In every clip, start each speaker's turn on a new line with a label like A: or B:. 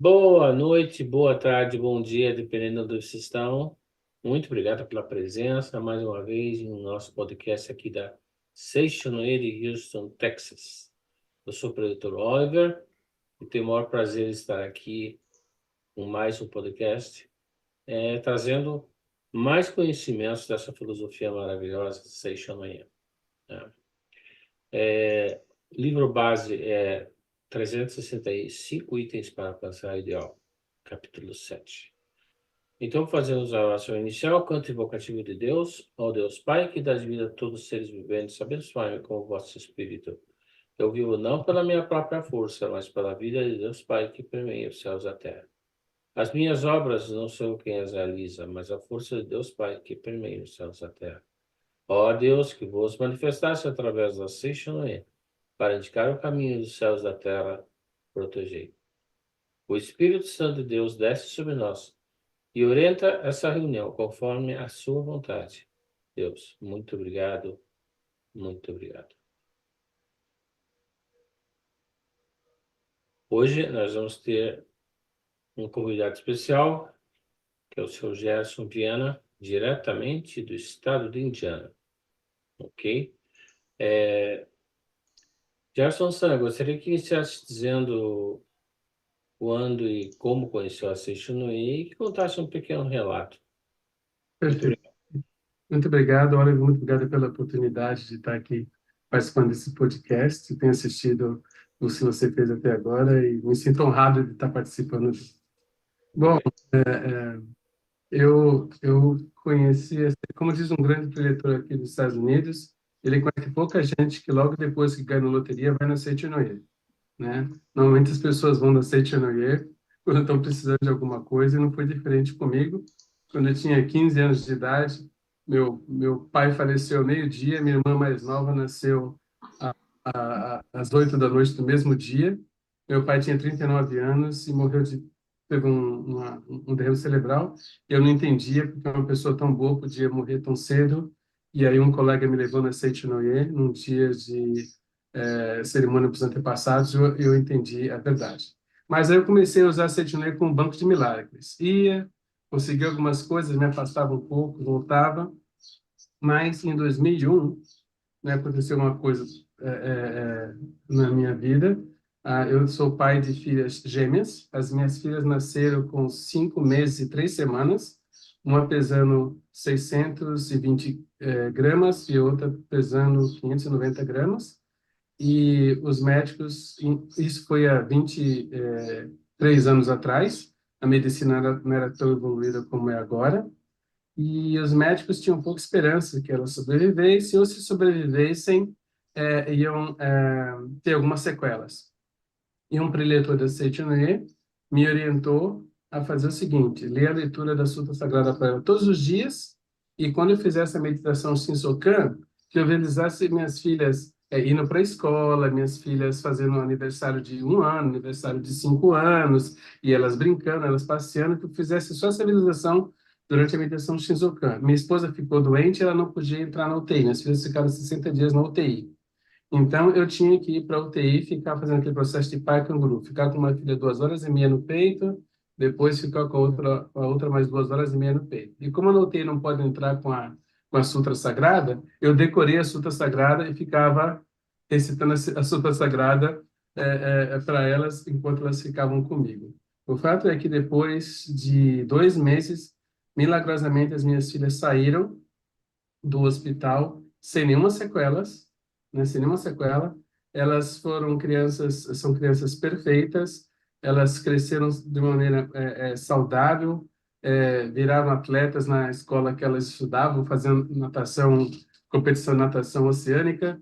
A: Boa noite, boa tarde, bom dia, dependendo de onde vocês estão. Muito obrigado pela presença mais uma vez no nosso podcast aqui da Seixonoe de Houston, Texas. Eu sou o produtor Oliver e tenho o maior prazer em estar aqui com mais um podcast, trazendo mais conhecimentos dessa filosofia maravilhosa de Seixonoe, né? Livro base é 365 itens para alcançar o ideal, capítulo 7. Então, fazemos a oração inicial, canto invocativo de Deus, ó Deus Pai, que dás vida a todos os seres viventes, abençoai-me com o vosso Espírito. Eu vivo não pela minha própria força, mas pela vida de Deus Pai, que permeia os céus e a terra. As minhas obras não sou quem as realiza, mas a força de Deus Pai, que permeia os céus e a terra. Ó Deus, que vos manifestaste através da Seixonoe, para indicar o caminho dos céus e da terra, protegei. O Espírito Santo de Deus desce sobre nós e orienta essa reunião conforme a sua vontade. Deus, muito obrigado, muito obrigado. Hoje nós vamos ter um convidado especial, que é o Sr. Gerson Viana, diretamente do estado de Indiana, ok? Gerson San, gostaria que iniciasse dizendo quando e como conheceu a Seixonoe e que contasse um pequeno relato. Muito
B: Perfeito.
A: obrigado.
B: Muito obrigado, Oliver. Muito obrigado pela oportunidade de estar aqui participando desse podcast. Tenho assistido o que você fez até agora e me sinto honrado de estar participando. Bom,
A: Obrigado.
B: eu conheci, como diz um grande diretor aqui dos Estados Unidos, ele conhece pouca gente que logo depois que ganha na loteria vai na Seitonoye, né? Normalmente as pessoas vão na Seitonoye quando estão precisando de alguma coisa e não foi diferente comigo. Quando eu tinha 15 anos de idade, meu pai faleceu ao meio-dia, minha irmã mais nova nasceu às 8 da noite do mesmo dia. Meu pai tinha 39 anos e morreu teve um derrame cerebral. Eu não entendia porque uma pessoa tão boa podia morrer tão cedo. E aí um colega me levou na Seitonoye, num dia de cerimônia para os antepassados, eu entendi a verdade. Mas aí eu comecei a usar a Seitonoye como um banco de milagres. Ia, conseguia algumas coisas, me afastava um pouco, voltava. Mas em 2001, né, aconteceu uma coisa na minha vida. Eu sou pai de filhas gêmeas. As minhas filhas nasceram com 5 meses e 3 semanas, uma pesando 620 gramas e outra pesando 590 gramas. E os médicos, isso foi há 23 anos atrás, a medicina não era tão evoluída como é agora, e os médicos tinham pouca esperança que elas sobrevivessem, ou se sobrevivessem, iam ter algumas sequelas. E um preletor da Seitonoye me orientou a fazer o seguinte: ler a leitura da Sutra Sagrada para ela todos os dias, e quando eu fizesse a meditação Shinsokan, que eu realizasse minhas filhas indo para a escola, minhas filhas fazendo aniversário de 1 ano, aniversário de 5 anos, e elas brincando, elas passeando, que eu fizesse só essa visualização durante a meditação Shinsokan. Minha esposa ficou doente, ela não podia entrar na UTI, minhas filhas ficaram 60 dias na UTI. Então, eu tinha que ir para a UTI, ficar fazendo aquele processo de pai canguru, ficar com uma filha 2 horas e meia no peito, depois ficar com a outra mais 2 horas e meia no peito. E como a UTI não pode entrar com a Sutra Sagrada, eu decorei a Sutra Sagrada e ficava recitando a Sutra Sagrada para elas enquanto elas ficavam comigo. O fato é que depois de 2 meses, milagrosamente, as minhas filhas saíram do hospital sem nenhuma sequelas, né, sem nenhuma sequela. Elas foram crianças, são crianças perfeitas, elas cresceram de maneira saudável, viraram atletas na escola que elas estudavam, fazendo natação, competição de natação oceânica.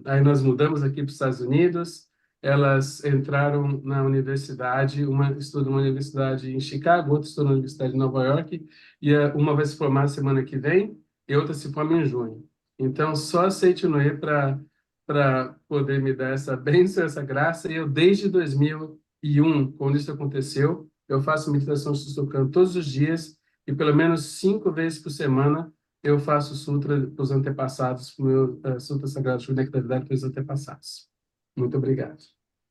B: Aí nós mudamos aqui para os Estados Unidos, elas entraram na universidade, uma estuda numa universidade em Chicago, outra estuda na universidade de Nova York, e uma vai se formar semana que vem e outra se forma em junho. Então, só aceite o Noé para poder me dar essa bênção, essa graça. E eu, desde 2001, quando isso aconteceu, eu faço meditação Suzukan todos os dias e pelo menos 5 vezes por semana eu faço sutra para os antepassados, para o meu sutra sagrado de nectaridade para os antepassados. Muito obrigado.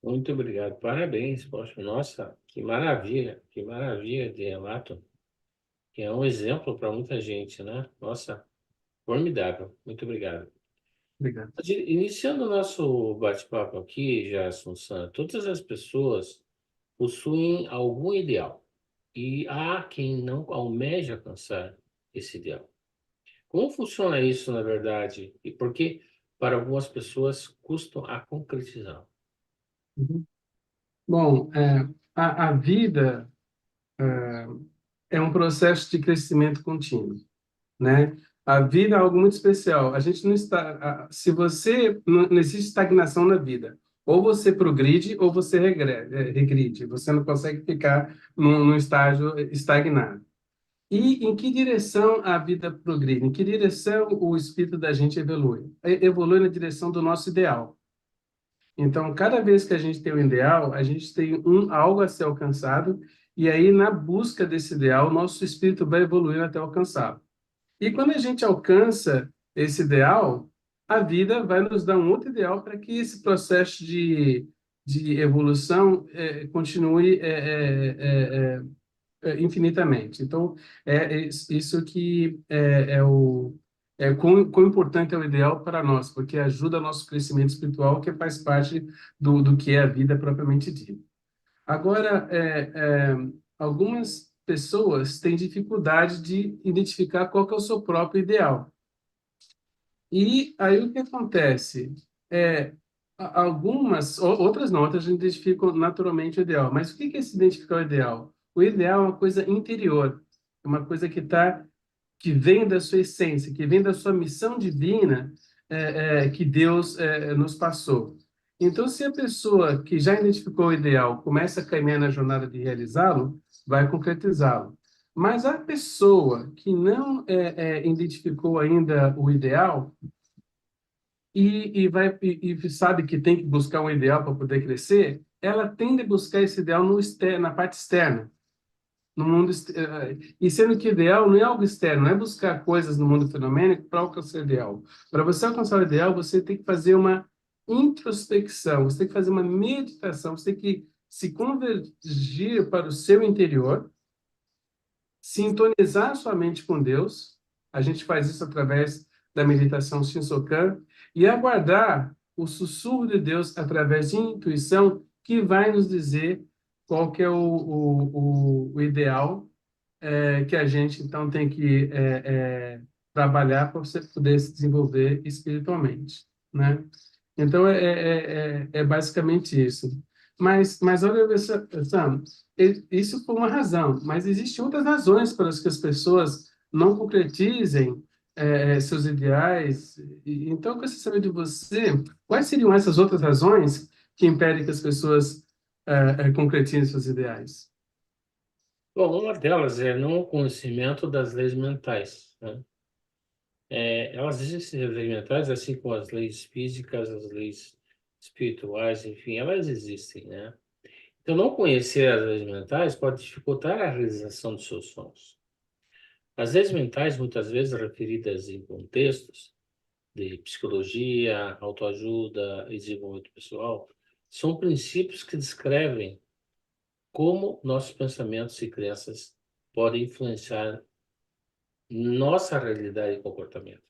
A: Muito obrigado. Parabéns, poxa, nossa, que maravilha de relato, que é um exemplo para muita gente, né? Nossa, formidável. Muito obrigado.
B: Obrigado.
A: Iniciando o nosso bate-papo aqui, já, Assunção, todas as pessoas possuem algum ideal e há quem não almeja alcançar esse ideal. Como funciona isso, na verdade, e por que para algumas pessoas custam a concretizar?
B: Uhum. Bom, a vida é um processo de crescimento contínuo, né? A vida é algo muito especial. A gente não está, se você não existe estagnação na vida. Ou você progride ou você regride. Você não consegue ficar num estágio estagnado. E em que direção a vida progride? Em que direção o espírito da gente evolui? Evolui na direção do nosso ideal. Então, cada vez que a gente tem um ideal, a gente tem algo a ser alcançado, e aí, na busca desse ideal, nosso espírito vai evoluindo até alcançá-lo. E quando a gente alcança esse ideal, a vida vai nos dar um outro ideal para que esse processo de evolução continue infinitamente. Então, isso que quão importante é o ideal para nós, porque ajuda nosso crescimento espiritual, que faz parte do que é a vida propriamente dita. Agora, algumas pessoas têm dificuldade de identificar qual que é o seu próprio ideal. E aí o que acontece? É, outras não, outras identificam naturalmente o ideal. Mas o que é se identificar o ideal? O ideal é uma coisa interior, é uma coisa que vem da sua essência, que vem da sua missão divina, que Deus nos passou. Então, se a pessoa que já identificou o ideal começa a caminhar na jornada de realizá-lo, vai concretizá-lo. Mas a pessoa que não identificou ainda o ideal, e sabe que tem que buscar um ideal para poder crescer, ela tende a buscar esse ideal na parte externa, no mundo e sendo que ideal não é algo externo, não é buscar coisas no mundo fenomênico para alcançar o ideal. Para você alcançar o ideal, você tem que fazer uma introspecção, você tem que fazer uma meditação, você tem que se convergir para o seu interior, sintonizar sua mente com Deus. A gente faz isso através da meditação Shinsokan e aguardar o sussurro de Deus através de intuição que vai nos dizer qual que é o ideal que a gente então tem que trabalhar para você poder se desenvolver espiritualmente, né? Então é basicamente isso. Mas olha, Sam, isso foi uma razão, mas existem outras razões pelas que as pessoas não concretizem seus ideais. Então, eu quero saber de você, quais seriam essas outras razões que impedem que as pessoas concretizem seus ideais?
A: Bom, uma delas é não conhecimento das leis mentais, né? Elas existem, as leis mentais, assim como as leis físicas, as leis espirituais, enfim, elas existem, né? Então, não conhecer as leis mentais pode dificultar a realização dos seus sonhos. As leis mentais, muitas vezes referidas em contextos de psicologia, autoajuda e desenvolvimento pessoal, são princípios que descrevem como nossos pensamentos e crenças podem influenciar nossa realidade e comportamento.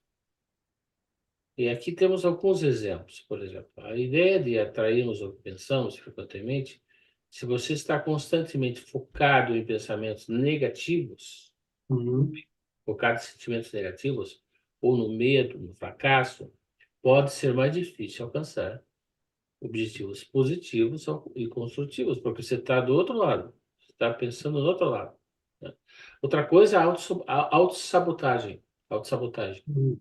A: E aqui temos alguns exemplos. Por exemplo, a ideia de atrairmos o que pensamos frequentemente, se você está constantemente focado em pensamentos negativos,
B: Uhum.
A: focado em sentimentos negativos, ou no medo, no fracasso, pode ser mais difícil alcançar objetivos positivos e construtivos, porque você está do outro lado, você está pensando do outro lado, né? Outra coisa é a autossabotagem. Autossabotagem.
B: Uhum.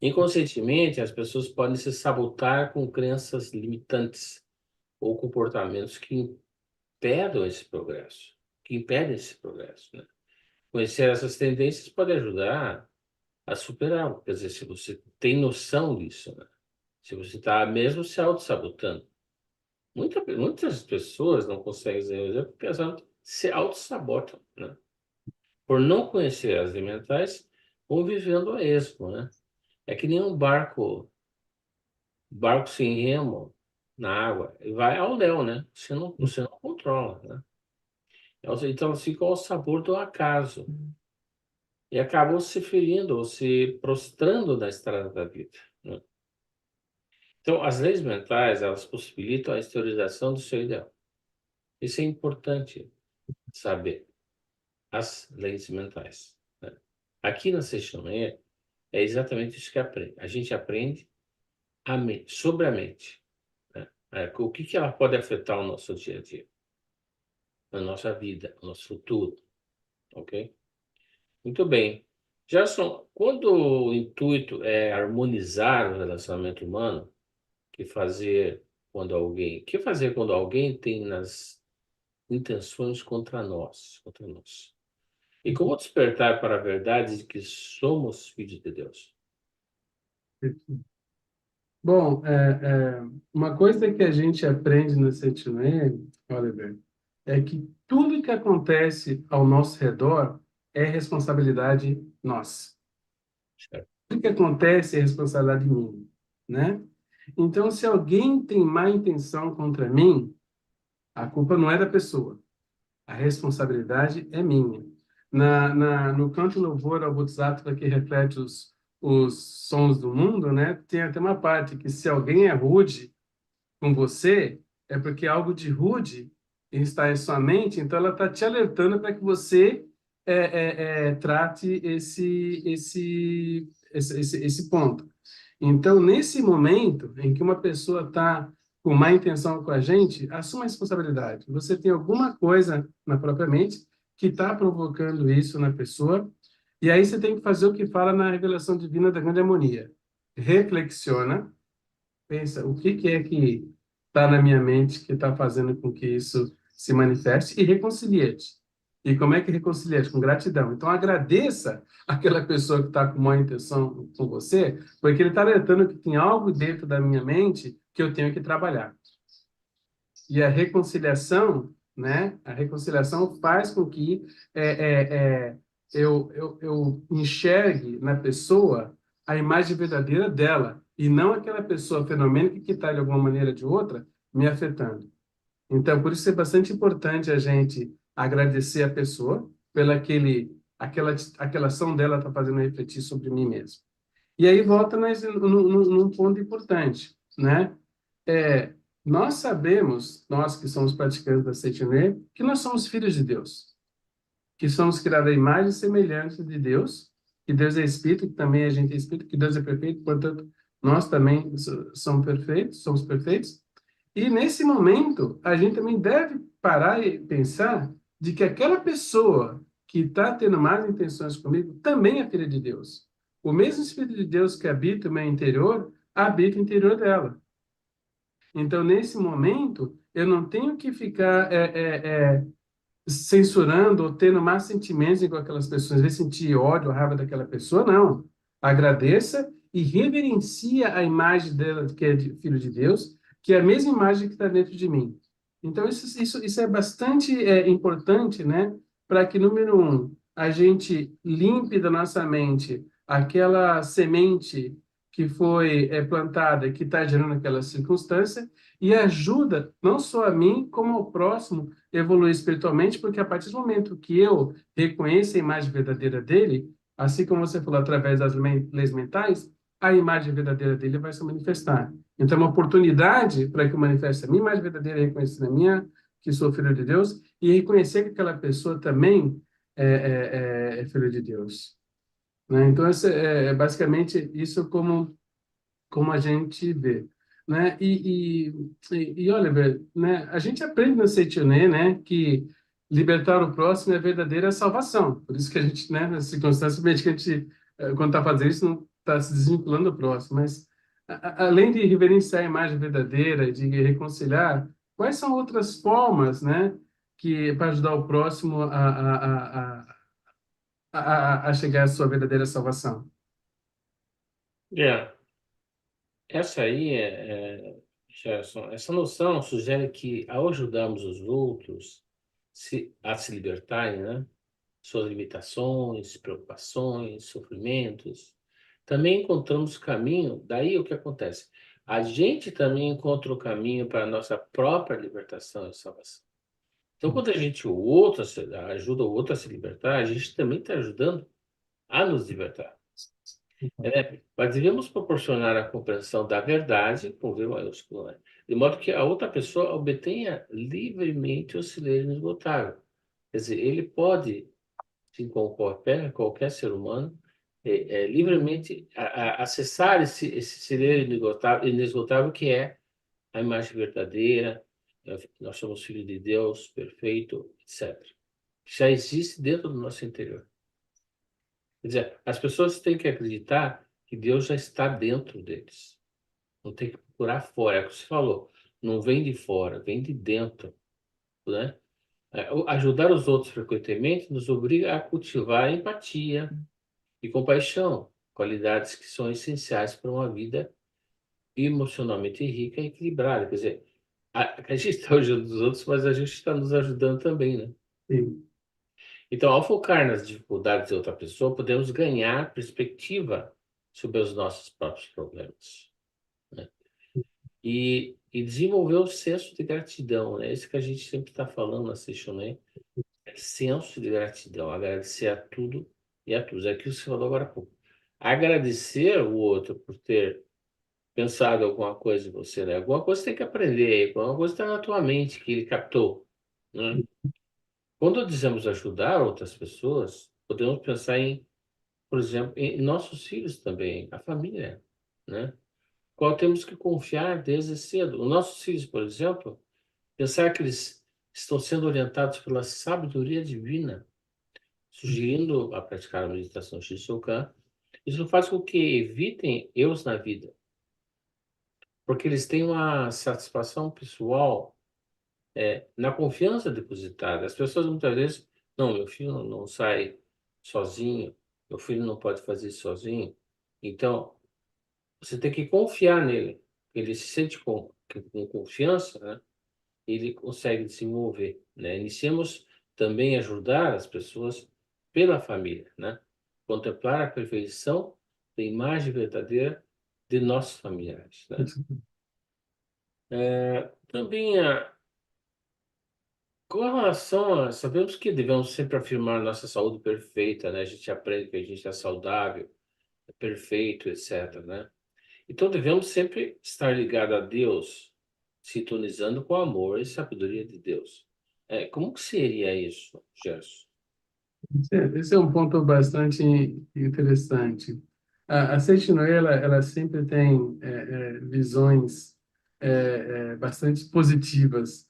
A: Inconscientemente, as pessoas podem se sabotar com crenças limitantes ou comportamentos que impedem esse progresso, né? Conhecer essas tendências pode ajudar a superá-lo. Quer dizer, se você tem noção disso, né? Se você está mesmo se auto-sabotando. Muitas pessoas não conseguem desenvolver porque elas se auto-sabotam, né? Por não conhecer as elementais, vão vivendo a esmo, né? É que nem um barco sem remo, na água, e vai ao léu, né? Você não controla, né? Então fica ao sabor do acaso. E acabou se ferindo ou se prostrando na estrada da vida, né? Então, as leis mentais, elas possibilitam a exteriorização do seu ideal. Isso é importante saber. As leis mentais, né? Aqui na Sexta Manhã é exatamente isso que aprende. A gente aprende sobre a mente, né? O que que ela pode afetar o nosso dia a dia, a nossa vida, o nosso futuro, ok? Muito bem. Gerson, quando o intuito é harmonizar o relacionamento humano, que fazer quando alguém tem nas intenções contra nós? E como despertar para a verdade de que somos filhos de Deus?
B: Bom, uma coisa que a gente aprende no Sentinela, Oliver, é que tudo que acontece ao nosso redor é responsabilidade nossa.
A: Certo?
B: Tudo que acontece é responsabilidade minha, né? Então, se alguém tem má intenção contra mim, a culpa não é da pessoa, a responsabilidade é minha. No canto louvor ao Bodhisattva que reflete os sons do mundo, né? Tem até uma parte que se alguém é rude com você, é porque algo de rude está em sua mente, então ela está te alertando para que você trate esse ponto. Então, nesse momento em que uma pessoa está com má intenção com a gente, assuma a responsabilidade. Você tem alguma coisa na própria mente que está provocando isso na pessoa, e aí você tem que fazer o que fala na revelação divina da grande harmonia. Reflexiona, pensa o que é que está na minha mente que está fazendo com que isso se manifeste e reconcilie-te. E como é que reconcilia-te? Com gratidão. Então agradeça aquela pessoa que está com má intenção com você, porque ele está alertando que tem algo dentro da minha mente que eu tenho que trabalhar. E a reconciliação, né? A reconciliação faz com que é, é, eu enxergue na pessoa a imagem verdadeira dela e não aquela pessoa fenomênica que está, de alguma maneira ou de outra, me afetando. Então, por isso é bastante importante a gente agradecer a pessoa pela aquela ação dela está fazendo eu refletir sobre mim mesmo. E aí volta num ponto importante, né? É, nós sabemos, nós que somos praticantes da Seitiné, que nós somos filhos de Deus, que somos criados à imagem e semelhança de Deus, que Deus é Espírito, que também a gente é Espírito, que Deus é perfeito, portanto, nós também somos perfeitos. E nesse momento, a gente também deve parar e pensar de que aquela pessoa que está tendo más intenções comigo também é filha de Deus. O mesmo Espírito de Deus que habita o meu interior, habita o interior dela. Então, nesse momento, eu não tenho que ficar censurando ou tendo más sentimentos com aquelas pessoas, às vezes sentir ódio ou raiva daquela pessoa, não. Agradeça e reverencia a imagem dela, que é de filho de Deus, que é a mesma imagem que está dentro de mim. Então, isso é bastante importante, né? Para que, número um, a gente limpe da nossa mente aquela semente que foi plantada, que está gerando aquela circunstância, e ajuda não só a mim, como ao próximo evoluir espiritualmente, porque a partir do momento que eu reconheço a imagem verdadeira dele, assim como você falou, através das leis mentais, a imagem verdadeira dele vai se manifestar. Então, é uma oportunidade para que eu manifeste a minha imagem verdadeira, reconhecendo a minha, que sou filho de Deus, e reconhecer que aquela pessoa também é filho de Deus. Né? Então, basicamente isso como a gente vê, né? Oliver, né? A gente aprende no Seitonê, né, que libertar o próximo é a verdadeira salvação. Por isso que a gente, né, nas circunstâncias, que a gente, quando está fazendo isso, não está se desvinculando do próximo. Mas, além de reverenciar a imagem verdadeira, de reconciliar, quais são outras formas, né, que para ajudar o próximo a chegar à sua verdadeira salvação?
A: É, essa aí Gerson, essa noção sugere que ao ajudarmos os outros a se libertarem, né, suas limitações, preocupações, sofrimentos, também encontramos caminho. Daí o que acontece? a gente também encontra o caminho para a nossa própria libertação e salvação. Então, quando a gente ajuda o outro a se libertar, a gente também está ajudando a nos libertar. Mas devemos proporcionar a compreensão da verdade, com V maiúsculo, né? De modo que a outra pessoa obtenha livremente o silêncio inesgotável. Quer dizer, ele pode, assim como qualquer ser humano, livremente acessar esse silêncio inesgotável que é a imagem verdadeira. Nós somos filhos de Deus, perfeito, etc. Já existe dentro do nosso interior. Quer dizer, as pessoas têm que acreditar que Deus já está dentro deles. Não tem que procurar fora. É o que você falou. Não vem de fora, vem de dentro, né? Ajudar os outros frequentemente nos obriga a cultivar empatia e compaixão, qualidades que são essenciais para uma vida emocionalmente rica e equilibrada. Quer dizer, a gente está ajudando os outros, mas a gente está nos ajudando também, né?
B: Sim.
A: Então, ao focar nas dificuldades de outra pessoa, podemos ganhar perspectiva sobre os nossos próprios problemas, né? E desenvolver o senso de gratidão, né? Isso que a gente sempre está falando na Session, né? É senso de gratidão, agradecer a tudo e a todos. É aquilo que você falou agora há pouco. Agradecer o outro por ter pensado alguma coisa em você, né? Alguma coisa você tem que aprender, alguma coisa está na tua mente que ele captou, né? Quando dizemos ajudar outras pessoas, podemos pensar em, por exemplo, em nossos filhos também, a família, né? Qual temos que confiar desde cedo. Os nossos filhos, por exemplo, pensar que eles estão sendo orientados pela sabedoria divina, sugerindo a praticar a meditação Shisokan, isso faz com que evitem erros na vida, porque eles têm uma satisfação pessoal na confiança depositada. As pessoas muitas vezes, não, meu filho não sai sozinho, meu filho não pode fazer isso sozinho. Então, você tem que confiar nele. Ele se sente com confiança, né? Ele consegue se mover, né? Iniciemos também a ajudar as pessoas pela família, né? Contemplar a perfeição da imagem verdadeira de nossos familiares, né? Também com relação a, sabemos que devemos sempre afirmar nossa saúde perfeita, né? A gente aprende que a gente é saudável, é perfeito, etc, né? Então devemos sempre estar ligado a Deus, sintonizando com o amor e sabedoria de Deus. Como que seria isso, Gerson?
B: Esse é um ponto bastante interessante. A Seishinoe, ela sempre tem visões bastante positivas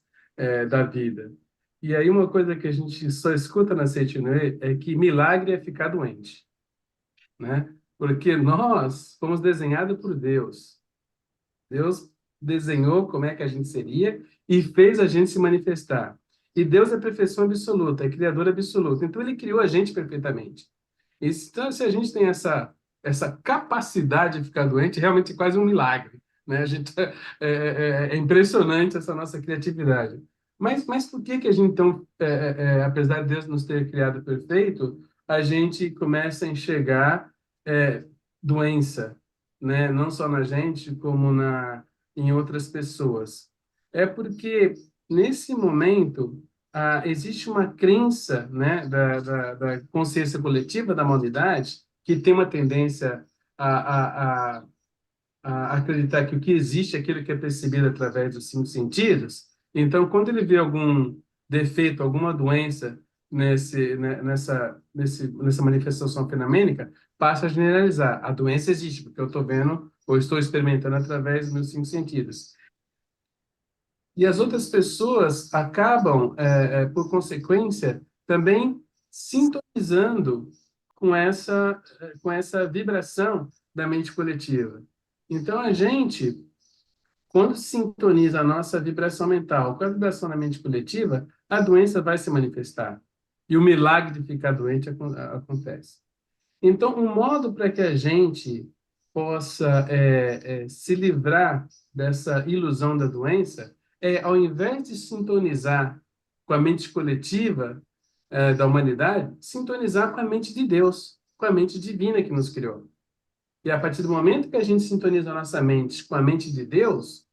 B: da vida. E aí uma coisa que a gente só escuta na Seishinoe é que milagre é ficar doente, né? Porque nós fomos desenhados por Deus. Deus desenhou como é que a gente seria e fez a gente se manifestar. E Deus é perfeição absoluta, é criador absoluto. Então, ele criou a gente perfeitamente. Então, se a gente tem essa capacidade de ficar doente, realmente é quase um milagre, né? A gente, é impressionante essa nossa criatividade. Mas por que a gente, então, apesar de Deus nos ter criado perfeito, a gente começa a enxergar doença, né? Não só na gente, como em outras pessoas? É porque, nesse momento, existe uma crença, né, da consciência coletiva da humanidade, que tem uma tendência a, a, a, a acreditar que o que existe é aquilo que é percebido através dos cinco sentidos. Então, quando ele vê algum defeito, alguma doença nessa manifestação fenomênica, passa a generalizar. A doença existe, porque eu estou vendo ou estou experimentando através dos meus cinco sentidos. E as outras pessoas acabam, por consequência, também sintonizando com essa vibração da mente coletiva. Então, a gente, quando sintoniza a nossa vibração mental com a vibração da mente coletiva, a doença vai se manifestar. E o milagre de ficar doente acontece. Então, um modo para que a gente possa se livrar dessa ilusão da doença ao invés de sintonizar com a mente coletiva da humanidade, sintonizar com a mente de Deus, com a mente divina que nos criou. E a partir do momento que a gente sintoniza a nossa mente com a mente de Deus,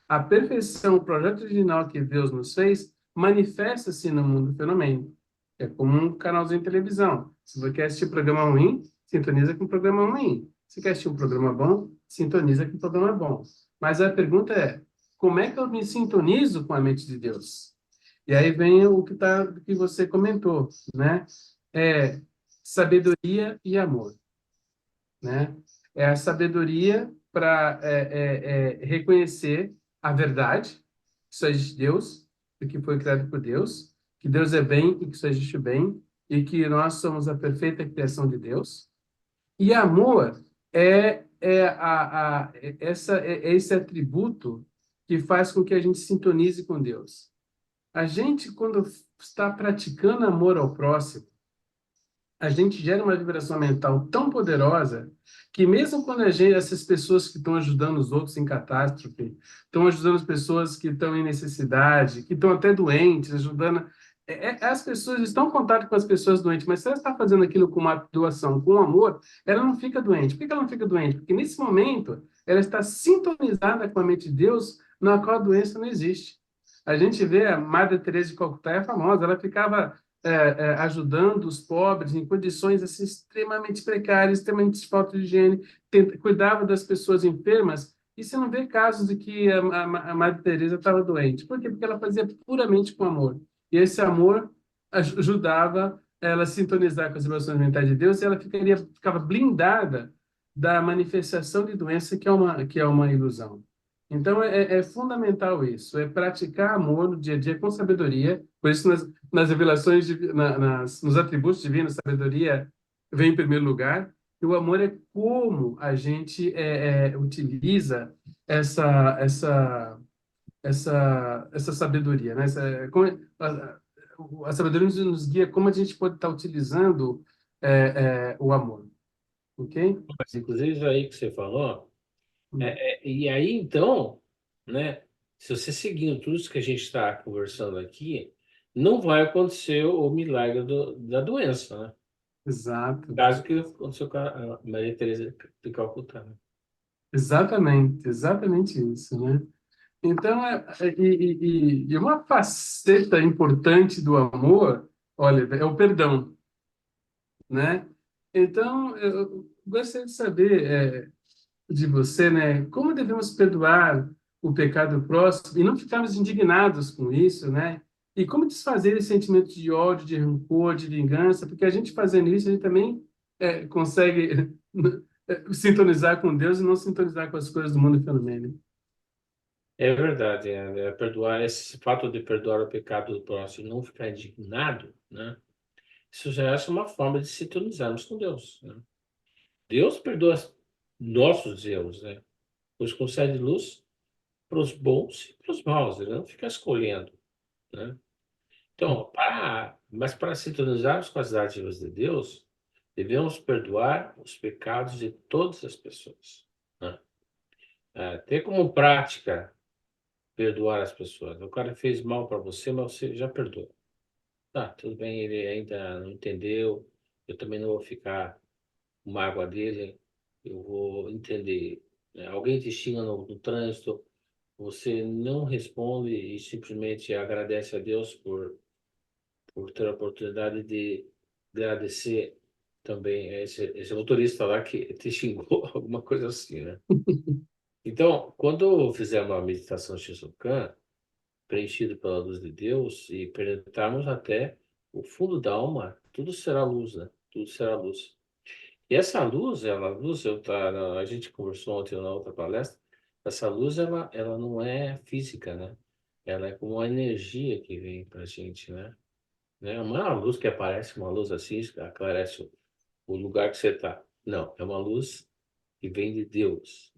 B: a perfeição, o projeto original que Deus nos fez, manifesta-se no mundo fenômeno. É como um canalzinho de televisão. Se você quer assistir um programa ruim, sintoniza com um programa ruim. Se quer assistir um programa bom, sintoniza com um programa bom. Mas a pergunta é, como é que eu me sintonizo com a mente de Deus? E aí vem que você comentou, né? É sabedoria e amor, né? É a sabedoria para reconhecer a verdade, que só existe Deus, e que foi criado por Deus, que Deus é bem e que só existe o bem, e que nós somos a perfeita criação de Deus. E amor é esse atributo que faz com que a gente sintonize com Deus. A gente, quando está praticando amor ao próximo, a gente gera uma vibração mental tão poderosa que mesmo quando essas pessoas que estão ajudando os outros em catástrofe, estão ajudando as pessoas que estão em necessidade, que estão até doentes, ajudando, as pessoas estão em contato com as pessoas doentes, mas se ela está fazendo aquilo com uma doação, com amor, ela não fica doente. Por que ela não fica doente? Porque nesse momento ela está sintonizada com a mente de Deus, na qual a doença não existe. A gente vê a Madre Teresa de Calcutá, é famosa, ela ficava ajudando os pobres em condições assim, extremamente precárias, extremamente de falta de higiene, cuidava das pessoas enfermas, e você não vê casos de que a Madre Teresa estava doente. Por quê? Porque ela fazia puramente com amor. E esse amor ajudava ela a sintonizar com as emoções mentais de Deus, e ela ficava blindada da manifestação de doença que é uma ilusão. Então, é fundamental isso, é praticar amor no dia a dia com sabedoria. Por isso, nas revelações, nos atributos divinos, sabedoria vem em primeiro lugar. E o amor é como a gente utiliza essa, essa, essa sabedoria, né? A sabedoria nos guia como a gente pode estar utilizando o amor, ok?
A: Mas, inclusive, isso aí que você falou, e aí então, né, se você seguindo tudo isso que a gente está conversando aqui, não vai acontecer o milagre da doença, né?
B: Exato.
A: Caso que aconteceu com a Maria Teresa de Calcutá, né?
B: Exatamente isso, né? Então, e uma faceta importante do amor, olha, é o perdão, né? Então, eu gostaria de saber de você, né? Como devemos perdoar o pecado próximo e não ficarmos indignados com isso, né? E como desfazer esse sentimento de ódio, de rancor, de vingança, porque a gente fazendo isso, a gente também consegue sintonizar com Deus e não sintonizar com as coisas do mundo fenomênico.
A: É verdade, perdoar, esse fato de perdoar o pecado do próximo e não ficar indignado, né? Isso já é uma forma de sintonizarmos com Deus, né? Deus perdoa nossos erros, né? Nos concede luz para os bons e para os maus, ele não fica escolhendo, né? Então, mas para sintonizarmos com as dádivas de Deus, devemos perdoar os pecados de todas as pessoas, né? Ter como prática perdoar as pessoas. O cara fez mal para você, mas você já perdoou. Tá, tudo bem, ele ainda não entendeu, eu também não vou ficar com mágoa dele, eu vou entender, né? Alguém te xinga no trânsito, você não responde e simplesmente agradece a Deus por ter a oportunidade de agradecer também a esse motorista lá que te xingou, alguma coisa assim, né? Então, quando fizermos uma meditação Shizukan, preenchido pela luz de Deus e penetrarmos até o fundo da alma, tudo será luz, né? Tudo será luz. E essa luz, a gente conversou ontem na outra palestra, essa luz, ela não é física, né? Ela é como uma energia que vem para a gente, né? Não é uma luz que aparece, uma luz assim, que aclarece o lugar que você está. Não, é uma luz que vem de Deus.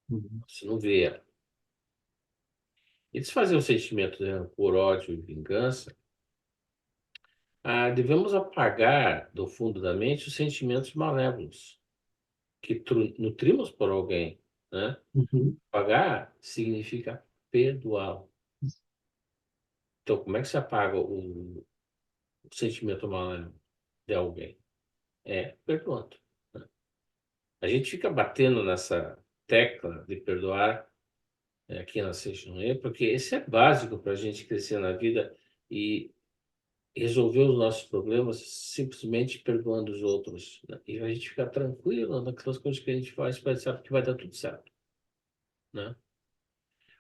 B: Uhum.
A: Você não vê ela. E desfazer o sentimento de rancor, ódio e vingança, devemos apagar do fundo da mente os sentimentos malévolos que nutrimos por alguém, né?
B: Uhum.
A: Apagar significa perdoá-lo. Então, como é que se apaga o sentimento malévolo de alguém? É perdoando, né? A gente fica batendo nessa tecla de perdoar aqui na Seixonoye, porque esse é básico para a gente crescer na vida e resolver os nossos problemas simplesmente perdoando os outros, né? E a gente fica tranquilo naquelas coisas que a gente faz, para saber que vai dar tudo certo, né?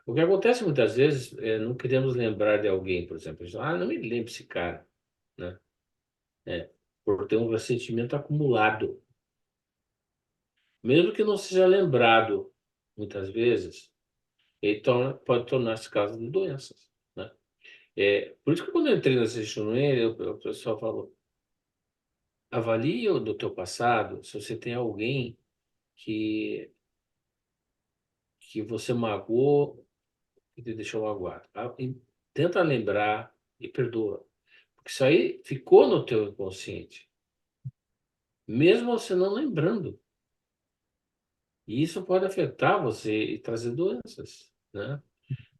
A: O que acontece muitas vezes é não queremos lembrar de alguém, por exemplo. A gente fala, não me lembro desse cara, né? É, por ter um ressentimento acumulado. Mesmo que não seja lembrado, muitas vezes, pode tornar-se causa de doenças, né? Por isso que quando eu entrei na Seixonoye, o pessoal falou, avalie o do teu passado, se você tem alguém que, que você magoou e te deixou magoado. E tenta lembrar e perdoa. Porque isso aí ficou no teu inconsciente, mesmo você não lembrando. E isso pode afetar você e trazer doenças, né?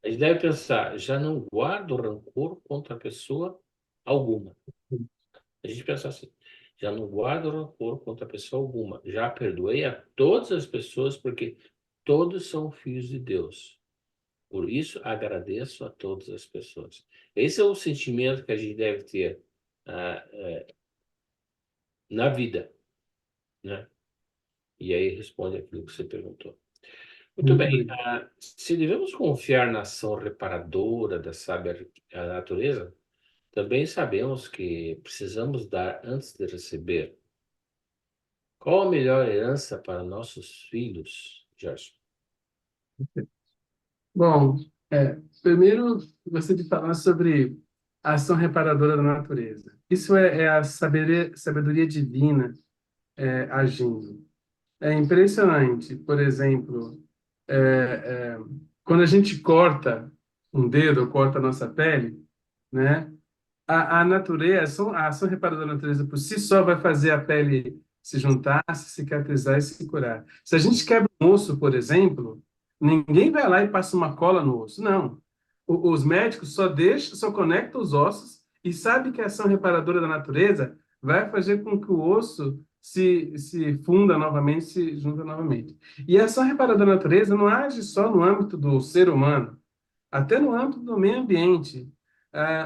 A: A gente deve pensar, já não guardo rancor contra pessoa alguma. A gente pensa assim, já não guardo rancor contra pessoa alguma. Já perdoei a todas as pessoas porque todos são filhos de Deus. Por isso, agradeço a todas as pessoas. Esse é o sentimento que a gente deve ter na vida, né? E aí responde aquilo que você perguntou. Muito
B: Muito
A: bem.
B: bem.
A: Se devemos confiar na ação reparadora da sábia natureza, também sabemos que precisamos dar antes de receber. Qual a melhor herança para nossos filhos, Jorge?
B: Bom, primeiro gostaria de falar sobre a ação reparadora da natureza. Isso é a sabedoria divina agindo. É impressionante, por exemplo, é, é, quando a gente corta um dedo ou corta a nossa pele, né? A natureza, a ação reparadora da natureza por si só vai fazer a pele se juntar, se cicatrizar e se curar. Se a gente quebra um osso, por exemplo, ninguém vai lá e passa uma cola no osso, não. Os médicos só conectam os ossos e sabe que a ação reparadora da natureza vai fazer com que o osso se funda novamente, se junta novamente. E a ação reparadora da natureza não age só no âmbito do ser humano, até no âmbito do meio ambiente.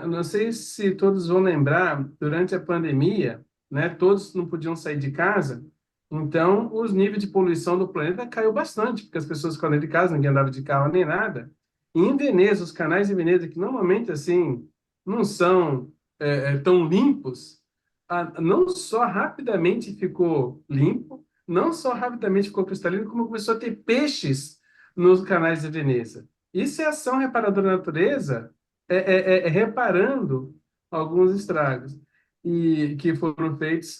B: Não sei se todos vão lembrar, durante a pandemia, né, todos não podiam sair de casa, então os níveis de poluição do planeta caiu bastante, porque as pessoas ficaram dentro de casa, ninguém andava de carro nem nada. E em Veneza, os canais de Veneza, que normalmente assim não são tão limpos, não só rapidamente ficou limpo, não só rapidamente ficou cristalino, como começou a ter peixes nos canais de Veneza. Isso é ação reparadora da natureza, reparando alguns estragos e que foram feitos,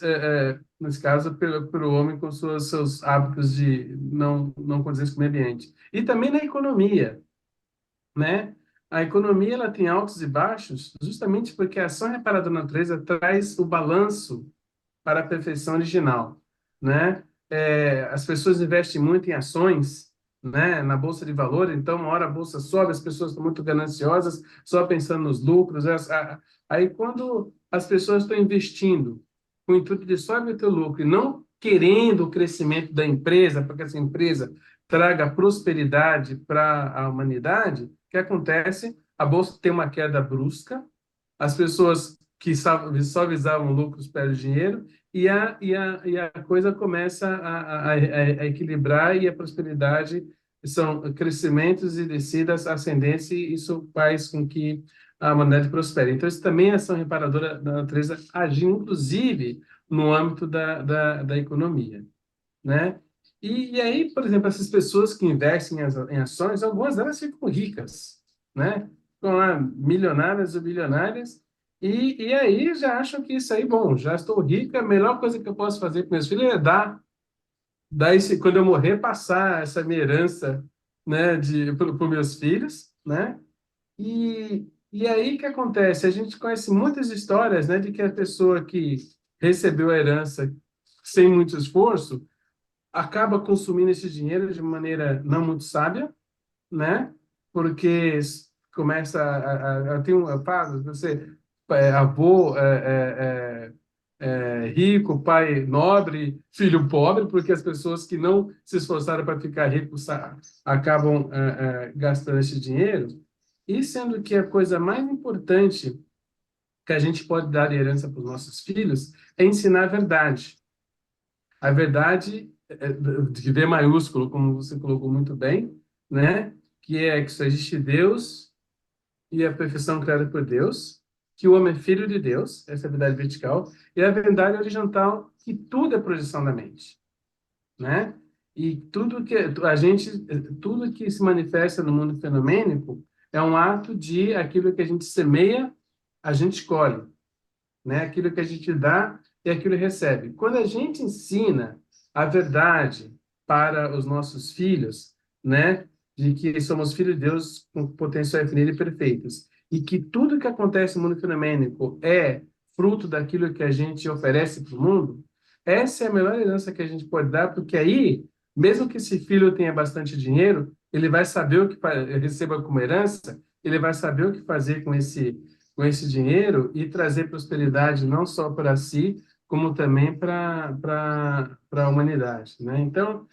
B: nesse caso, pelo homem com seus hábitos de não condizentes com o meio ambiente. E também na economia, né? A economia ela tem altos e baixos, justamente porque a ação reparadora da natureza traz o balanço para a perfeição original, né? As pessoas investem muito em ações, né? Na bolsa de valores, então uma hora a bolsa sobe, as pessoas estão muito gananciosas, só pensando nos lucros. Aí quando as pessoas estão investindo com o intuito de só ver o teu lucro e não querendo o crescimento da empresa, para que essa empresa traga prosperidade para a humanidade, o que acontece? A bolsa tem uma queda brusca, as pessoas que só visavam lucros perdem dinheiro e a coisa começa a equilibrar e a prosperidade são crescimentos e descidas ascendentes e isso faz com que a humanidade prospere. Então, isso também é ação reparadora da natureza agindo, inclusive, no âmbito da economia, né? E aí, por exemplo, essas pessoas que investem em ações, algumas delas ficam ricas, né? Ficam lá milionárias ou bilionárias, e aí já acham que isso aí, bom, já estou rica, a melhor coisa que eu posso fazer para meus filhos é dar quando eu morrer, passar essa minha herança, né, para meus filhos, né? E aí o que acontece? A gente conhece muitas histórias, né, de que a pessoa que recebeu a herança sem muito esforço, acaba consumindo esse dinheiro de maneira não muito sábia, né? Porque começa a ter um, você avô rico, pai nobre, filho pobre, porque as pessoas que não se esforçaram para ficar ricos acabam gastando esse dinheiro. E sendo que a coisa mais importante que a gente pode dar de herança para os nossos filhos é ensinar a verdade. A verdade, de V maiúsculo, como você colocou muito bem, né? Que é que só existe Deus e a perfeição criada por Deus, que o homem é filho de Deus, essa é a verdade vertical, e a verdade horizontal, que tudo é projeção da mente, né? E tudo que se manifesta no mundo fenomênico é um ato de aquilo que a gente semeia, a gente colhe, né? Aquilo que a gente dá e aquilo recebe. Quando a gente ensina a verdade para os nossos filhos, né? De que somos filhos de Deus com potencial infinito e perfeitos, e que tudo que acontece no mundo fenomênico é fruto daquilo que a gente oferece para o mundo, essa é a melhor herança que a gente pode dar, porque aí, mesmo que esse filho tenha bastante dinheiro, ele vai saber o que receba como herança, ele vai saber o que fazer com esse dinheiro e trazer prosperidade não só para si, como também para a humanidade, né? Então,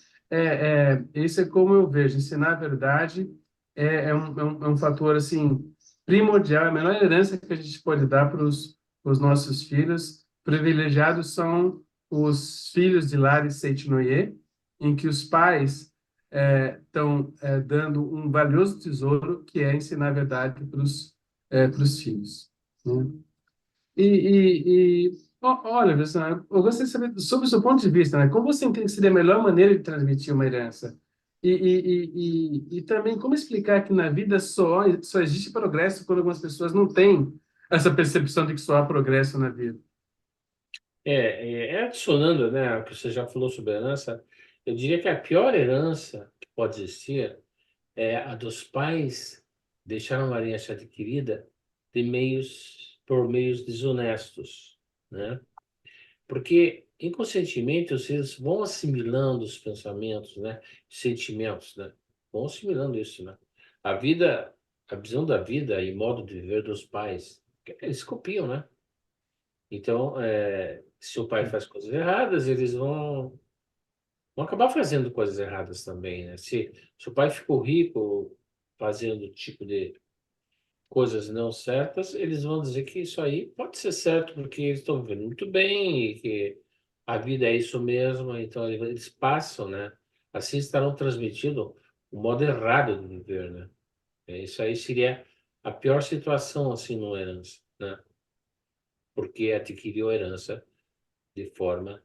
B: esse é como eu vejo, ensinar a verdade é um fator, assim, primordial, a menor herança que a gente pode dar para os nossos filhos. Privilegiados são os filhos de lares Seitinoye, em que os pais estão dando um valioso tesouro, que é ensinar a verdade para os filhos, né? Olha, Luciana, eu gostaria de saber sobre o seu ponto de vista, né? Como você entende que seria a melhor maneira de transmitir uma herança? E também como explicar que na vida só existe progresso quando algumas pessoas não têm essa percepção de que só há progresso na vida?
A: Adicionando, né, o que você já falou sobre herança, eu diria que a pior herança que pode existir é a dos pais deixaram uma herança adquirida por meios desonestos, né? Porque inconscientemente vocês vão assimilando os pensamentos, né, sentimentos, né? Vão assimilando isso, né? A vida, a visão da vida e modo de viver dos pais, eles copiam, né? Então, se o pai faz coisas erradas, eles vão acabar fazendo coisas erradas também, né? Se o pai ficou rico fazendo tipo de coisas não certas, eles vão dizer que isso aí pode ser certo porque eles estão vivendo muito bem e que a vida é isso mesmo. Então, eles passam, né? Assim estarão transmitindo o modo errado de viver, né? Isso aí seria a pior situação, assim, no herança, né? Porque adquiriu a herança de forma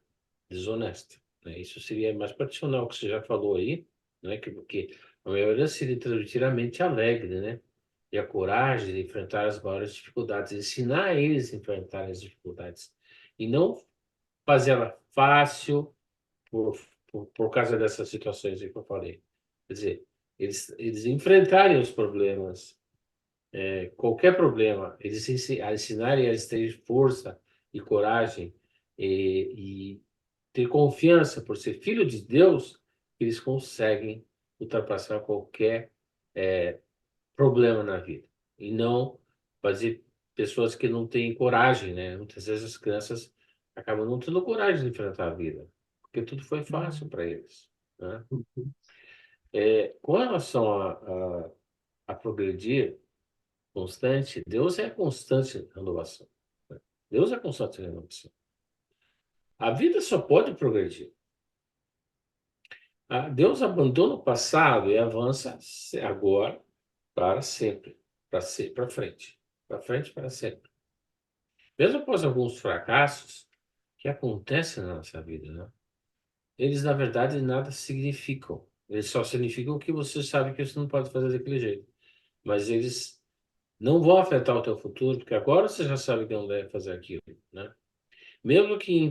A: desonesta, né? Isso seria mais tradicional, que você já falou aí, né? Porque a maioria seria transmitir a mente alegre, né? E a coragem de enfrentar as maiores dificuldades, ensinar eles a enfrentar as dificuldades e não fazer ela fácil por causa dessas situações aí que eu falei. Quer dizer, eles enfrentarem os problemas, qualquer problema, eles ensinarem a eles terem força e coragem e ter confiança por ser filho de Deus, eles conseguem ultrapassar qualquer problema na vida. E não fazer pessoas que não têm coragem, né? Muitas vezes as crianças acabam não tendo coragem de enfrentar a vida, porque tudo foi fácil para eles, né? Com relação a progredir constante, Deus é constante renovação, né? Deus é constante renovação. A vida só pode progredir. Deus abandona o passado e avança agora para sempre, para frente para sempre. Mesmo após alguns fracassos que acontecem na nossa vida, né? Eles, na verdade, nada significam. Eles só significam que você sabe que você não pode fazer daquele jeito. Mas eles não vão afetar o teu futuro, porque agora você já sabe que não deve fazer aquilo, né? Mesmo que,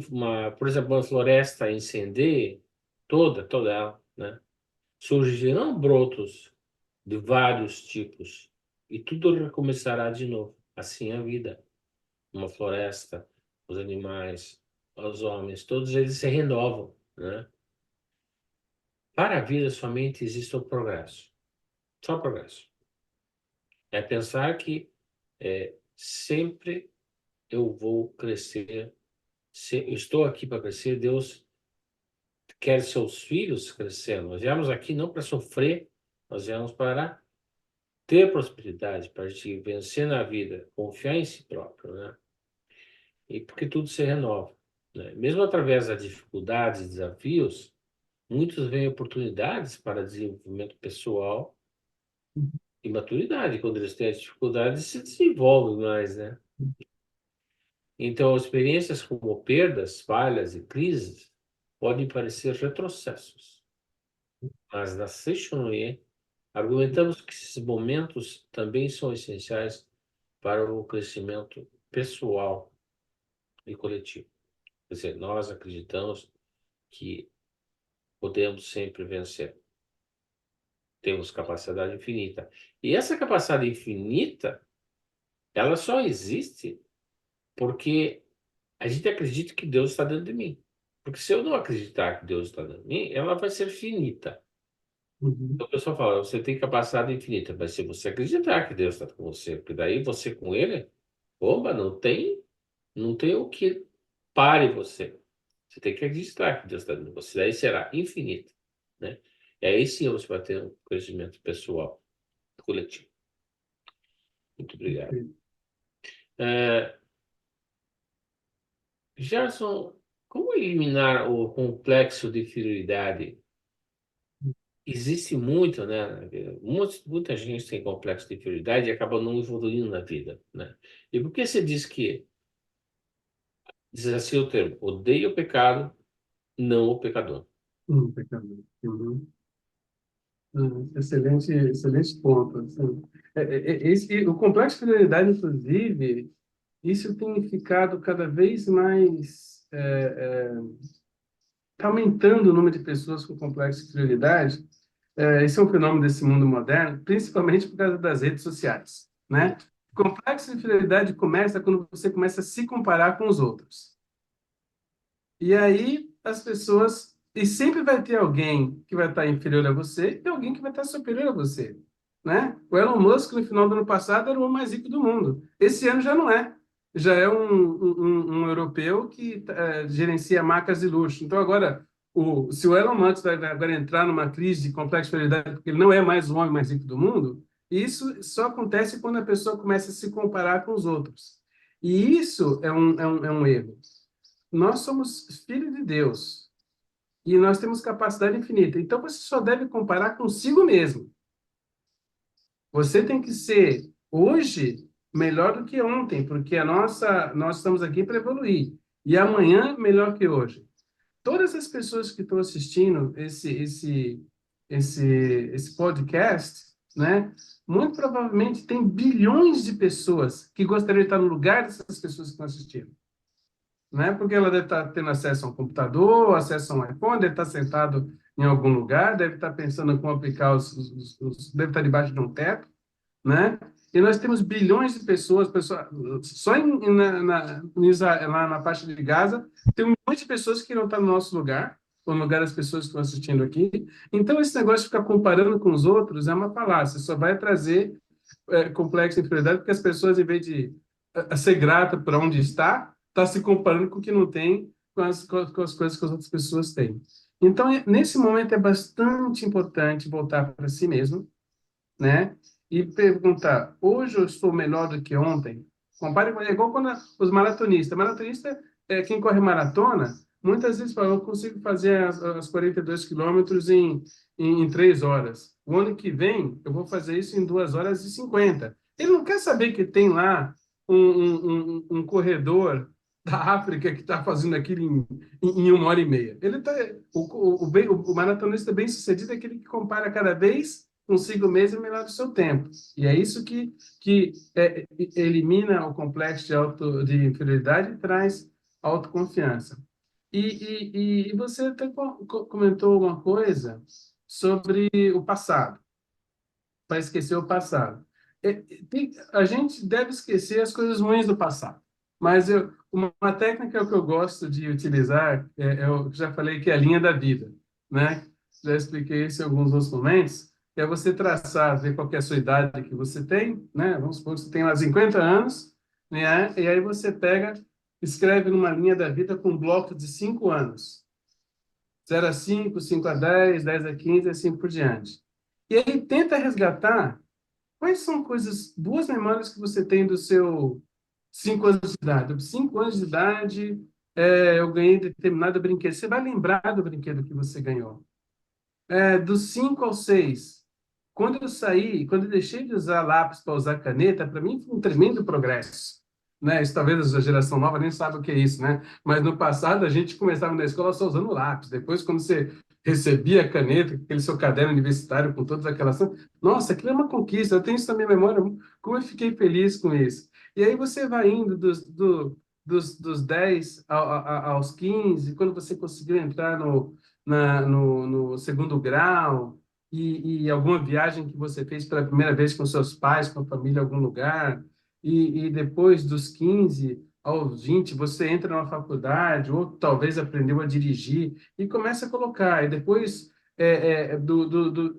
A: por exemplo, uma floresta incendeie toda ela, né? Surgirão brotos de vários tipos e tudo recomeçará de novo. Assim é a vida. Uma floresta, os animais, os homens, todos eles se renovam, né? Para a vida somente existe o progresso. Só progresso. É pensar que sempre eu vou crescer Se eu estou aqui para crescer, Deus quer seus filhos crescendo. Nós viemos aqui não para sofrer, nós viemos para ter prosperidade, para a gente vencer na vida, confiar em si próprio, né? E porque tudo se renova, né? Mesmo através das dificuldades e desafios, muitos veem oportunidades para desenvolvimento pessoal e maturidade. Quando eles têm as dificuldades, se desenvolvem mais, né? Então, experiências como perdas, falhas e crises podem parecer retrocessos, mas na Seishonoye argumentamos que esses momentos também são essenciais para o crescimento pessoal e coletivo. Quer dizer, nós acreditamos que podemos sempre vencer. Temos capacidade infinita. E essa capacidade infinita, ela só existe porque a gente acredita que Deus está dentro de mim. Porque se eu não acreditar que Deus está dentro de mim, ela vai ser finita.
B: Uhum.
A: Então, o pessoal fala, você tem capacidade infinita, mas se você acreditar que Deus está com você, porque daí você com ele, oba, não tem o que pare você. Você tem que acreditar que Deus está dentro de você, daí será infinito, né? E aí sim você vai ter um crescimento pessoal, coletivo. Muito obrigado. É, Gerson, como eliminar o complexo de inferioridade? Existe muito, né? Muita gente tem complexo de inferioridade e acaba não evoluindo na vida, né? E por que você diz que, diz assim o termo, odeia o pecado, não o pecador?
B: Pecador. Uhum. Excelente, excelente ponto. Assim. O complexo de fidelidade, inclusive, isso tem ficado cada vez mais tá aumentando o número de pessoas com complexo de inferioridade. Esse é um fenômeno desse mundo moderno, principalmente por causa das redes sociais, né? O complexo de inferioridade começa quando você começa a se comparar com os outros. E aí as pessoas, e sempre vai ter alguém que vai estar inferior a você e alguém que vai estar superior a você, né? O Elon Musk no final do ano passado era o homem mais rico do mundo. Esse ano já não é. Já é um europeu que gerencia marcas de luxo. Então agora, se o Elon Musk vai agora entrar numa crise de complexo de inferioridade porque ele não é mais o homem mais rico do mundo, isso só acontece quando a pessoa começa a se comparar com os outros. E isso é um erro. Nós somos filhos de Deus e nós temos capacidade infinita. Então você só deve comparar consigo mesmo. Você tem que ser hoje melhor do que ontem, porque nós estamos aqui para evoluir. E amanhã melhor que hoje. Todas as pessoas que estão assistindo esse podcast, né? Muito provavelmente tem bilhões de pessoas que gostariam de estar no lugar dessas pessoas que estão assistindo, né? Porque ela deve estar tendo acesso a um computador, acesso a um iPhone, deve estar sentado em algum lugar, deve estar pensando em como aplicar deve estar debaixo de um teto, né? E nós temos bilhões de pessoas só lá na faixa de Gaza, tem milhões de pessoas que não estão no nosso lugar, ou no lugar das pessoas que estão assistindo aqui. Então, esse negócio de ficar comparando com os outros é uma falácia, só vai trazer complexo de inferioridade, porque as pessoas, em vez de ser grata por onde está se comparando com o que não tem, com as coisas que as outras pessoas têm. Então, nesse momento, é bastante importante voltar para si mesmo, né? E perguntar, hoje eu estou melhor do que ontem? Compare com, é igual quando os maratonistas. Maratonista é quem corre maratona, muitas vezes fala, eu consigo fazer as 42 quilômetros em 3 horas. O ano que vem, eu vou fazer isso em 2 horas e 50. Ele não quer saber que tem lá um corredor da África que está fazendo aquilo em 1 hora e meia. O maratonista bem-sucedido é aquele que compara cada vez consigo mesmo e melhor do seu tempo. E é isso que elimina o complexo de inferioridade e traz autoconfiança. E você até comentou uma coisa sobre o passado, para esquecer o passado. A gente deve esquecer as coisas ruins do passado, mas uma técnica que eu gosto de utilizar, eu já falei que é a linha da vida, né? Já expliquei isso em alguns outros momentos, que é você traçar, ver qual que é a sua idade que você tem, né? Vamos supor que você tem lá 50 anos, né? E aí você pega escreve numa linha da vida com blocos de 5 anos. 0 a 5, 5 a 10, 10 a 15, assim por diante. E aí tenta resgatar quais são coisas, boas memórias que você tem do seu 5 anos de idade. 5 anos de idade, eu ganhei determinado brinquedo. Você vai lembrar do brinquedo que você ganhou. Dos 5 aos 6, quando eu deixei de usar lápis para usar caneta, para mim foi um tremendo progresso. Né? Isso talvez a geração nova nem sabe o que é isso, né? Mas no passado a gente começava na escola só usando lápis. Depois, quando você recebia a caneta, aquele seu caderno universitário com todas aquelas... Nossa, aquilo é uma conquista. Eu tenho isso na minha memória. Como eu fiquei feliz com isso. E aí você vai indo dos 10 aos 15, quando você conseguiu entrar no segundo grau, e alguma viagem que você fez pela primeira vez com seus pais, com a família, em algum lugar, e depois dos 15 aos 20, você entra numa faculdade, ou talvez aprendeu a dirigir, e começa a colocar, e depois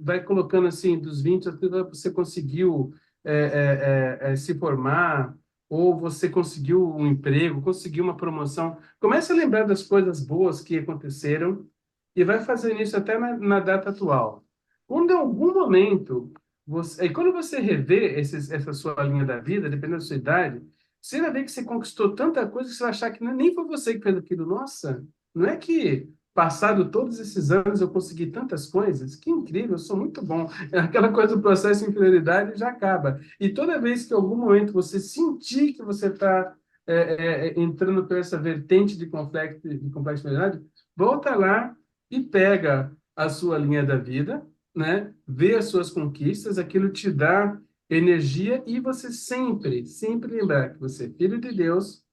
B: vai colocando assim, dos 20 até você conseguiu se formar, ou você conseguiu um emprego, conseguiu uma promoção. Comece a lembrar das coisas boas que aconteceram, e vai fazendo isso até na data atual. Quando em algum momento, e quando você rever essa sua linha da vida, dependendo da sua idade, você vai ver que você conquistou tanta coisa que você vai achar que nem foi você que fez aquilo. Nossa, não é que passado todos esses anos eu consegui tantas coisas? Que incrível, eu sou muito bom. Aquela coisa do processo de inferioridade já acaba. E toda vez que em algum momento você sentir que você está entrando por essa vertente de complexidade, volta lá e pega a sua linha da vida, né? Vê as suas conquistas, aquilo te dá energia e você sempre, sempre lembrar que você é filho de Deus,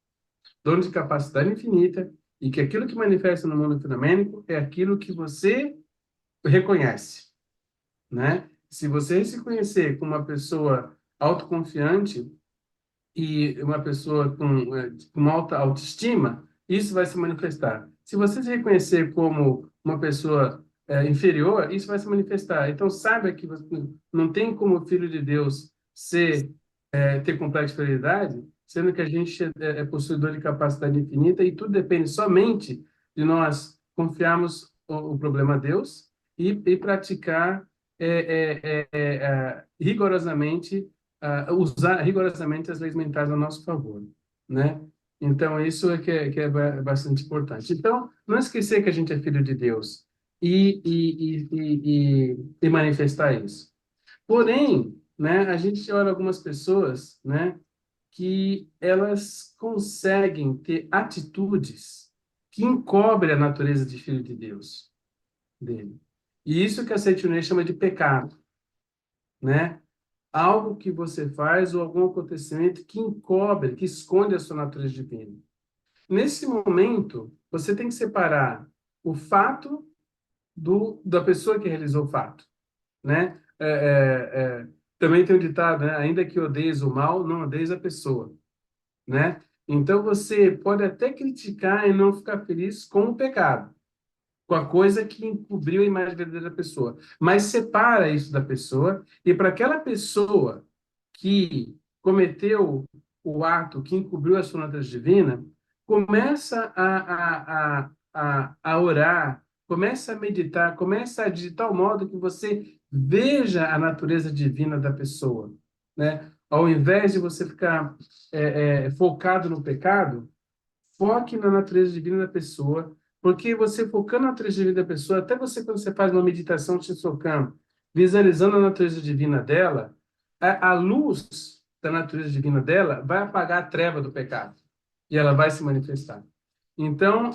B: dono de capacidade infinita e que aquilo que manifesta no mundo fenomênico é aquilo que você reconhece, né? Se você se conhecer como uma pessoa autoconfiante e uma pessoa com alta autoestima, isso vai se manifestar. Se você se reconhecer como uma pessoa inferior, isso vai se manifestar. Então, saiba que você não tem como filho de Deus ter complexo de inferioridade, sendo que a gente é possuidor de capacidade infinita e tudo depende somente de nós confiarmos o problema a Deus e praticar rigorosamente usar rigorosamente as leis mentais a nosso favor, né? Então, isso que é bastante importante. Então, não esquecer que a gente é filho de Deus e manifestar isso. Porém, né, a gente olha algumas pessoas, né, que elas conseguem ter atitudes que encobrem a natureza de filho de Deus dele. E isso que a Seitonê chama de pecado, né? Algo que você faz ou algum acontecimento que encobre, que esconde a sua natureza divina. Nesse momento, você tem que separar o fato da pessoa que realizou o fato, né? Também tem um ditado, né? Ainda que odeies o mal, não odeies a pessoa, né? Então você pode até criticar e não ficar feliz com o pecado, com a coisa que encobriu a imagem verdadeira da pessoa. Mas separa isso da pessoa, e para aquela pessoa que cometeu o ato que encobriu a sua natureza divina, começa a orar, começa a meditar, começa a agir de tal modo que você veja a natureza divina da pessoa, né? Ao invés de você ficar focado no pecado, foque na natureza divina da pessoa, porque você focando na natureza divina da pessoa, até você, quando você faz uma meditação Shinsokam, visualizando a natureza divina dela, a luz da natureza divina dela vai apagar a treva do pecado e ela vai se manifestar. Então,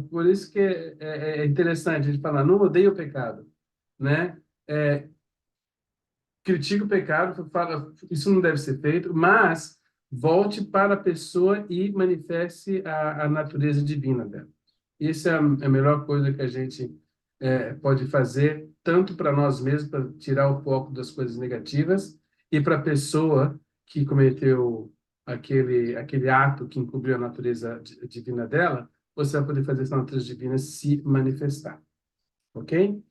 B: por isso que é interessante a gente falar, não odeia o pecado, né? Critica o pecado, fala, isso não deve ser feito, mas volte para a pessoa e manifeste a natureza divina dela. Isso é a melhor coisa que a gente pode fazer, tanto para nós mesmos, para tirar o foco das coisas negativas, e para a pessoa que cometeu aquele ato que encobriu a natureza divina dela, você vai poder fazer essa natureza divina se manifestar. Ok?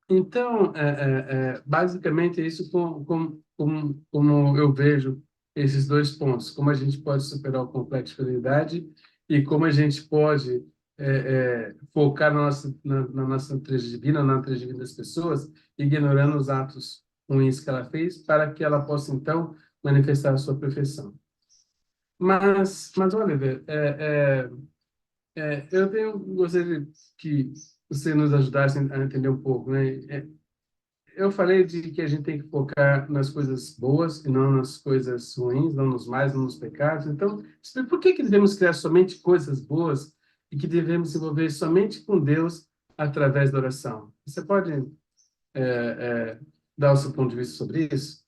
B: Então, basicamente, é isso como eu vejo esses dois pontos, como a gente pode superar o complexo de inferioridade e como a gente pode focar na nossa natureza divina, na natureza divina das pessoas, ignorando os atos ruins que ela fez, para que ela possa, então, manifestar a sua perfeição. Mas Oliver, gostaria que você nos ajudasse a entender um pouco, né? Eu falei de que a gente tem que focar nas coisas boas e não nas coisas ruins, não nos mais, não nos pecados. Então, por que devemos criar somente coisas boas e que devemos envolver somente com Deus através da oração? Você pode dar o seu ponto de vista sobre isso?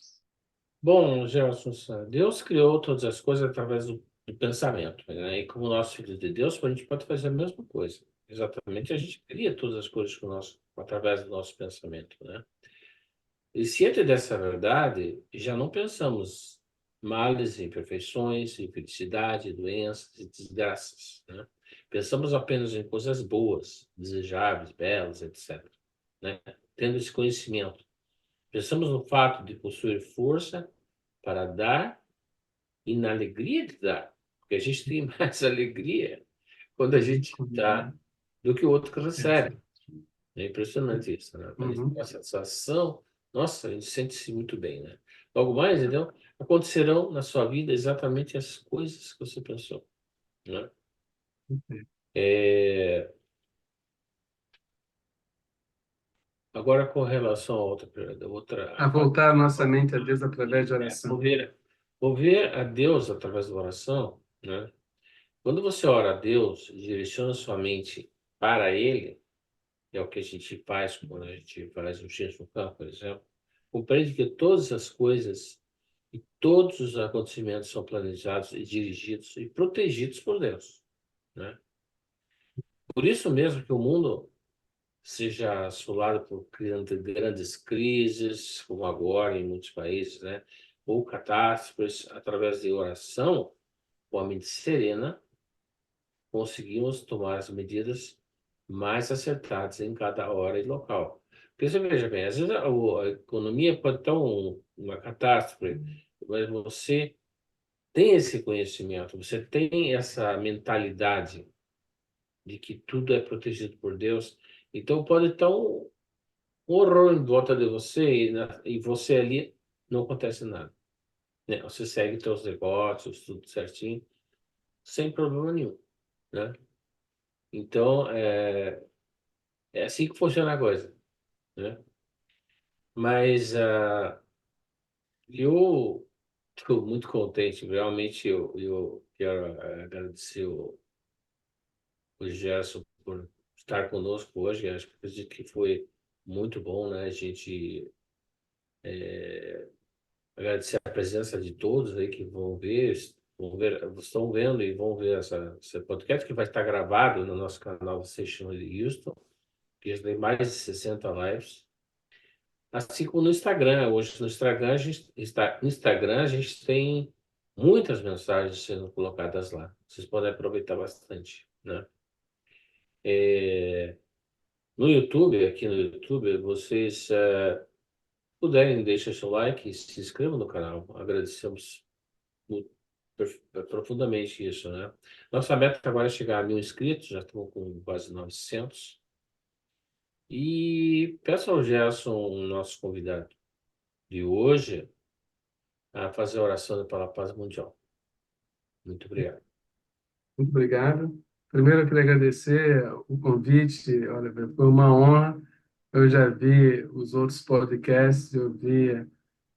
A: Bom, Gerson, Deus criou todas as coisas através do pensamento, né? E como nós filhos de Deus, a gente pode fazer a mesma coisa. Exatamente, a gente cria todas as coisas através do nosso pensamento, né? E ciente dessa verdade, já não pensamos males, imperfeições, infelicidade, doenças e desgraças, né? Pensamos apenas em coisas boas, desejáveis, belas, etc., né? Tendo esse conhecimento. Pensamos no fato de possuir força para dar e na alegria de dar. Porque a gente tem mais alegria quando a gente dá do que o outro que recebe. É impressionante isso, né? Quando a gente tem
B: Uhum.
A: uma satisfação, nossa, a gente sente-se muito bem, né? Logo mais, então, acontecerão na sua vida exatamente as coisas que você pensou, né? É, Agora, com relação a
B: A voltar a nossa mente a Deus através de oração.
A: mover a Deus através da oração, né? Quando você ora a Deus, direciona sua mente para Ele, é o que a gente faz quando a gente faz um X no campo, por exemplo, compreende que todas as coisas e todos os acontecimentos são planejados e dirigidos e protegidos por Deus, né? Por isso mesmo que o mundo seja assolado por grandes crises, como agora em muitos países, né? Ou catástrofes, através de oração, com a mente serena, conseguimos tomar as medidas mais acertadas em cada hora e local. Porque você veja bem, às vezes a economia pode estar uma catástrofe, mas você tem esse conhecimento, você tem essa mentalidade de que tudo é protegido por Deus, então pode estar um horror em volta de você e você ali não acontece nada, né? Você segue seus negócios, tudo certinho, sem problema nenhum, né? Então, é assim que funciona a coisa, né? Mas eu estou muito contente, realmente eu quero agradecer o Gerson por estar conosco hoje. Acredito que foi muito bom, né? A gente agradecer a presença de todos aí que vão ver, estão vendo e vão ver esse podcast que vai estar gravado no nosso canal Session de Houston, que já tem mais de 60 lives. Assim como no Instagram. Hoje no Instagram a gente tem muitas mensagens sendo colocadas lá. Vocês podem aproveitar bastante, né? No YouTube, aqui no YouTube, vocês puderem, deixem seu like e se inscrevam no canal. Agradecemos mu- profundamente isso, né? Nossa meta agora é chegar a 1.000 inscritos, já estamos com quase 900. E peço ao Gerson, o nosso convidado de hoje, a fazer a oração pela paz mundial. Muito obrigado.
B: Muito obrigado. Primeiro, eu queria agradecer o convite, Oliver, foi uma honra. Eu já vi os outros podcasts, eu vi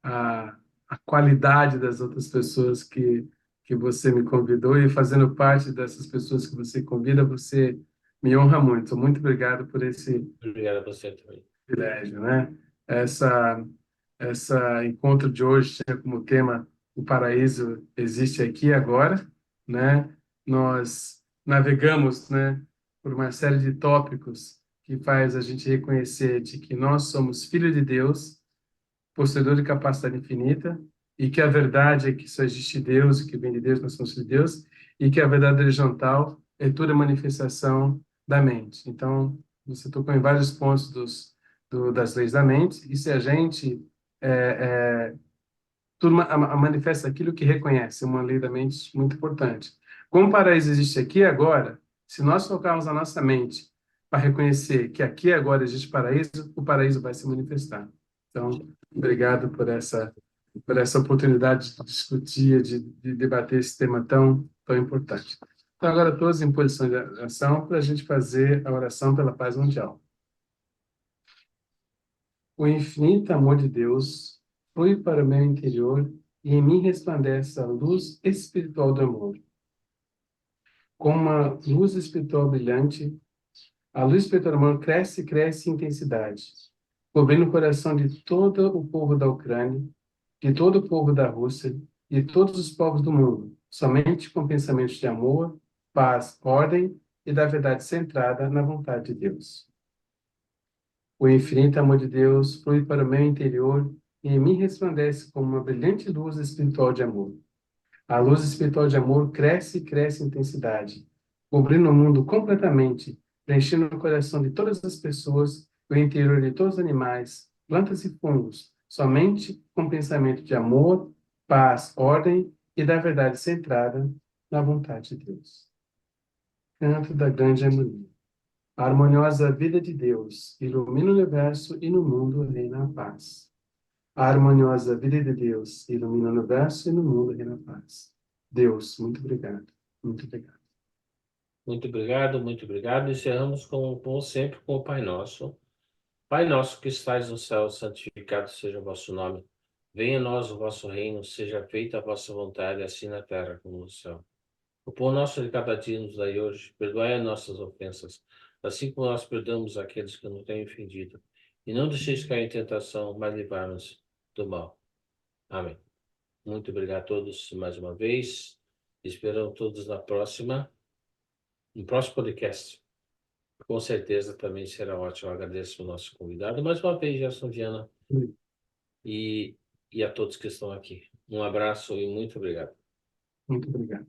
B: a, a qualidade das outras pessoas que você me convidou e fazendo parte dessas pessoas que você convida, você me honra muito. Muito obrigado por esse
A: Obrigado a você também.
B: privilégio, né? Essa encontro de hoje tinha como tema o paraíso existe aqui e agora, né? Nós navegamos, né, por uma série de tópicos que faz a gente reconhecer de que nós somos filhos de Deus, possuidor de capacidade infinita, e que a verdade é que só existe Deus, e que vem de Deus, nós somos de Deus, e que a verdade horizontal é toda manifestação da mente. Então, você tocou em vários pontos das leis da mente, e se a gente é, tudo manifesta aquilo que reconhece, uma lei da mente muito importante. Como o paraíso existe aqui e agora, se nós focarmos a nossa mente para reconhecer que aqui e agora existe paraíso, o paraíso vai se manifestar. Então, obrigado por essa oportunidade de discutir, de debater esse tema tão importante. Então, agora todos em posição de ação para a gente fazer a oração pela paz mundial. O infinito amor de Deus flui para o meu interior e em mim resplandece a luz espiritual do amor. Como uma luz espiritual brilhante, a luz espiritual do amor cresce e cresce em intensidade, cobrindo o coração de todo o povo da Ucrânia, de todo o povo da Rússia e de todos os povos do mundo, somente com pensamentos de amor, paz, ordem e da verdade centrada na vontade de Deus. O infinito amor de Deus flui para o meu interior e em mim resplandece como uma brilhante luz espiritual de amor. A luz espiritual de amor cresce e cresce em intensidade, cobrindo o mundo completamente, preenchendo o coração de todas as pessoas, o interior de todos os animais, plantas e fungos, somente com pensamento de amor, paz, ordem e da verdade centrada na vontade de Deus. Canto da grande harmonia. A harmoniosa vida de Deus ilumina o universo e no mundo reina a paz. A harmoniosa vida de Deus ilumina o universo e no mundo reina a paz. Deus, muito obrigado. Muito obrigado.
A: Muito obrigado, muito obrigado. Encerramos como sempre com o Pai Nosso. Pai nosso que estais no céu, santificado seja o vosso nome. Venha a nós o vosso reino, seja feita a vossa vontade, assim na terra como no céu. O pão nosso de cada dia nos dai hoje, perdoai as nossas ofensas, assim como nós perdoamos aqueles que nos têm ofendido. E não deixeis cair em tentação, mas livrai-nos do mal. Amém. Muito obrigado a todos mais uma vez. Esperamos todos no próximo podcast. Com certeza também será ótimo. Eu agradeço ao nosso convidado mais uma vez, Gerson Viana, e a todos que estão aqui. Um abraço e muito obrigado.
B: Muito obrigado.